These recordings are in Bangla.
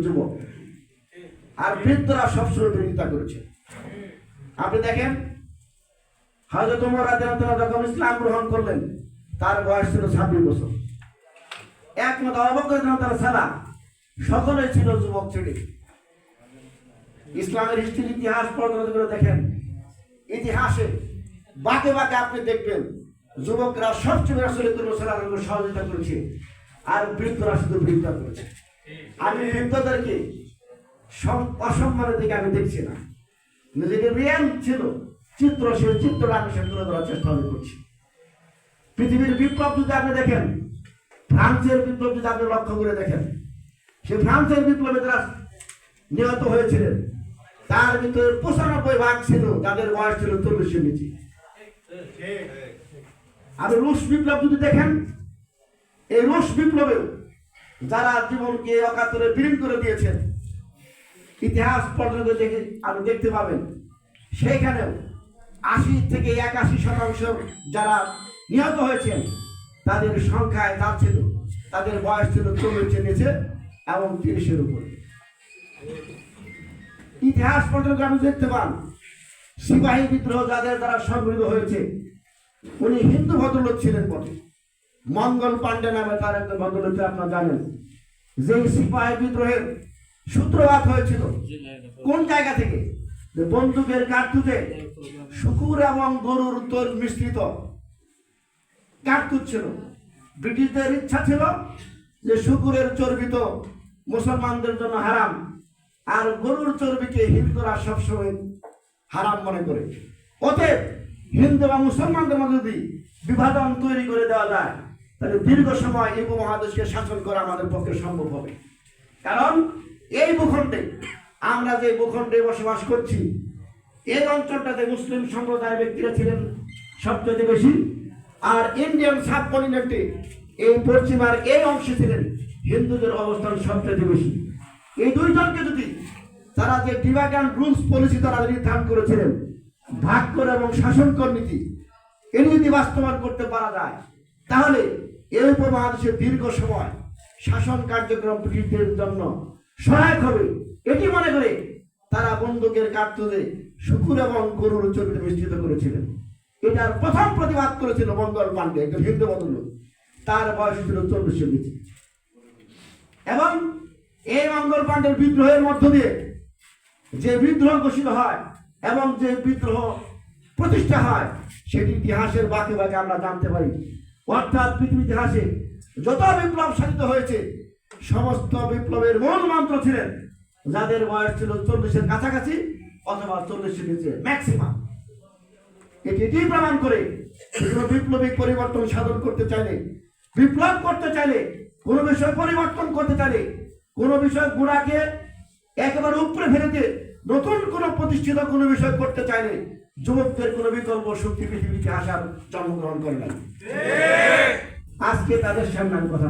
যুবক, আর বৃদ্ধরা সবসময় বিরোধিতা করেছে। আপনি দেখেন হযরত ওমর রাদিয়াল্লাহু আনহু যখন ইসলাম গ্রহণ করলেন তার বয়স ছিল 26 বছর। একমাত্র আবু বকর রাদিয়াল্লাহু আনহু ছাড়া সকলেই ছিল যুবক ছেলে। ইসলামের হিস্ট্রি ইতিহাস পর্যন্ত করে দেখেন, ইতিহাসে বাঁকে বাঁকে আপনি দেখবেন যুবকরা সবচেয়ে রাসূলুল্লাহ সাল্লাল্লাহু আলাইহি ওয়াসাল্লাম সহযোগিতা করেছে, আর বৃদ্ধরা শুধু বিরোধিতা করেছে। আমি বৃদ্ধদেরকে অসম্মানের দিকে আমি দেখছি না, যেটা রিয়েল ছিল চিত্র, সেই চিত্রটা আমি তুলে ধরার চেষ্টা করছি। পৃথিবীর বিপ্লব যদি আপনি দেখেন, ফ্রান্সের বিপ্লব যদি আপনি লক্ষ্য করে দেখেন, সে ফ্রান্সের বিপ্লবে যারা নিহত হয়েছিলেন তার ভিতরে 95% ছিল যাদের বয়স ছিল 40-এর নিচে। আর রুশ বিপ্লব যদি দেখেন, এই রুশ বিপ্লবে যারা জীবনকে অকাতরে বিলীন করে দিয়েছেন, ইতিহাস পর্যন্ত দেখে আপনি দেখতে পাবেন সেইখানেও 80 থেকে 81% যারা নিহত হয়েছেন তাদের সংখ্যায় তার ছিল, তাদের বয়স ছিল 40-এর নিচে এবং 30-এর উপরে। ইতিহাস পর্যন্ত আপনি দেখতে পান সিপাহী বিদ্রোহ যাদের দ্বারা সংগঠিত হয়েছে, উনি হিন্দু ভদ্রলোক ছিলেন বটে। মঙ্গল পাণ্ডে নামে তার একজন ভদ্রলোক আপনারা জানেন, যে সিপাহী বিদ্রোহের সূত্রপাত হয়েছিল কোন জায়গা থেকে? যে বন্দুকের কার্তুজে শুকুর এবং গরুর তোর মিশ্রিত কার্তুজ ছিল। ব্রিটিশদের ইচ্ছা ছিল যে শুকুরের চর্বি তো মুসলমানদের জন্য হারাম, আর গরুর চর্বিকে হিন্দুরা সবসময় হারাম মনে করে। অতএব হিন্দু এবং মুসলমানদের মধ্যে যদি বিভাজন তৈরি করে দেওয়া যায় তাহলে দীর্ঘ সময় এই উপমহাদেশকে শাসন করা আমাদের পক্ষে সম্ভব হবে। কারণ এই ভূখণ্ডে, আমরা যে ভূখণ্ডে বসবাস করছি, এই অঞ্চলটাতে মুসলিম সম্প্রদায়ের ব্যক্তিরা ছিলেন সবচেয়ে বেশি, আর ইন্ডিয়ান সাবকন্টিনেন্টে এই পশ্চিমার এই অংশে ছিলেন হিন্দুদের অবস্থান সবচেয়ে বেশি। এই দুইজনকে যদি তারা যে ডিভাইড অ্যান্ড রুলস পলিসি তারা নির্ধারণ করেছিলেন, ভাগ করে এবং শাসন কর নীতি, এটি যদি বাস্তবায়ন করতে পারা যায় তাহলে এই উপমহাদেশে দীর্ঘ সময় শাসন কার্যক্রম ব্রিটিশদের জন্য সহায়ক হবে। এটি মনে করে তারা বন্দুকের কার্তুজে শুকুর এবং গরুর চর্বি মিশ্রিত করেছিলেন। এটার প্রথম প্রতিবাদ করেছিল মঙ্গল পাণ্ডে, একজন হিন্দু ভদ্রলোক, তার বয়স ছিল 40-এর নিচে। এবং এই মঙ্গল পাণ্ডের বিদ্রোহের মধ্য দিয়ে যে বিদ্রোহ ঘোষিত হয় এবং যে বিদ্রোহ প্রতিষ্ঠা হয় সেটি ইতিহাসের বাঁকে বাঁকে আমরা জানতে পারি। অর্থাৎ পৃথিবীর ইতিহাসে যত বিপ্লব সাধিত হয়েছে সমস্ত বিপ্লবের মূল মন্ত্র ছিলেন যাদের বয়স ছিল 40-এর কাছাকাছি অথবা 40-এর নিচে ম্যাক্সিমাম। এটি প্রমাণ করে কোনো বিপ্লবিক পরিবর্তন সাধন করতে চাইলে, বিপ্লব করতে চাইলে, কোনো বিষয় পরিবর্তন করতে চাইলে, কোনো বিষয় গুণাকে একেবারে উপরে ফেলে দিয়ে নতুন কোনো প্রতিষ্ঠিত কোনো বিষয় করতে চাইলে যুবকদের কোনো বিকল্প শক্তি পৃথিবীতে আসার জন্মগ্রহণ করে না। আজকে তাদের সামনে আমি কথা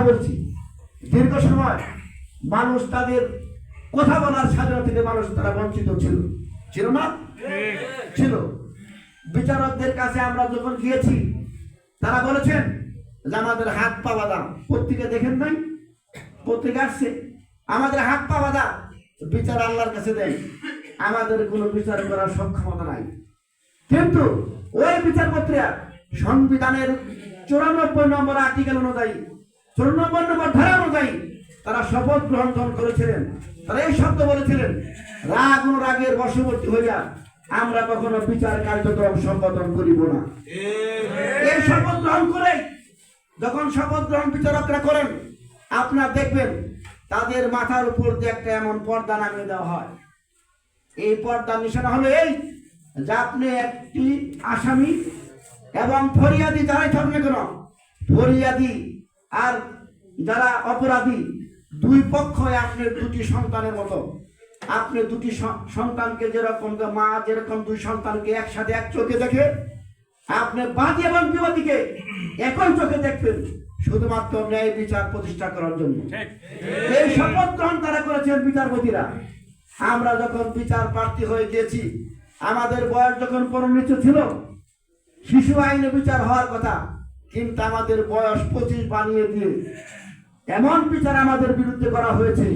বলছি, দীর্ঘ সময় মানুষ তাদের কথা বলার স্বাধীনতা থেকে মানুষ তারা বঞ্চিত ছিল না? ছিল। বিচারকদের কাছে আমরা যখন গিয়েছি তারা বলেছেন যে আমাদের হাত পা বাঁধা। পত্রিকা দেখেন নাই? পত্রিকা আসছে, আমাদের হাত পা বাঁধা, বিচার আল্লাহর কাছে দেয়, আমাদের কোনো বিচার করার সক্ষমতা নাই। কিন্তু ওই বিচারপতিরা সংবিধানের 94 নম্বর আর্টিকেল অনুযায়ী, 94 নম্বর ধারা অনুযায়ী তারা শপথ গ্রহণ করেছিলেন। তারা এই শব্দ বলেছিলেন, রাগ ও রাগের বশবর্তী হইয়া আমরা কখনো বিচার কার্যক্রম সম্পাদন করিব না। এই শপথ গ্রহণ করে যখন শপথ গ্রহণ বিচারকরা করেন, আপনারা দেখবেন তাদের মাথার উপর দিয়ে একটা এমন পর্দা নামিয়ে দেওয়া হয়। এই পর্দার নিশানা হলো এই যে আপনি একটি আসামি এবং ফরিয়াদি যারাই থাকুন না কেন, ফরিয়াদি আর যারা অপরাধী দুই পক্ষ আপনার দুটি সন্তানের মতো। আপনি দুটি সন্তানকে যেরকম মা যেরকম দুই সন্তানকে একসাথে এক চোখে দেখে, আপনি বাদী এবং বিবাদীকে একই চোখে দেখবেন শুধুমাত্র ন্যায় বিচার প্রতিষ্ঠা করার জন্য। এই শপথ গ্রহণ তারা করেছেন বিচারপতিরা। আমরা যখন বিচার প্রার্থী হয়ে গিয়েছি, আমাদের বয়স যখন 15 ছিল, শিশু আইনে বিচার হওয়ার কথা, কিন্তু আমাদের বয়স 25 বানিয়ে দিয়ে এমন বিচার আমাদের বিরুদ্ধে করা হয়েছে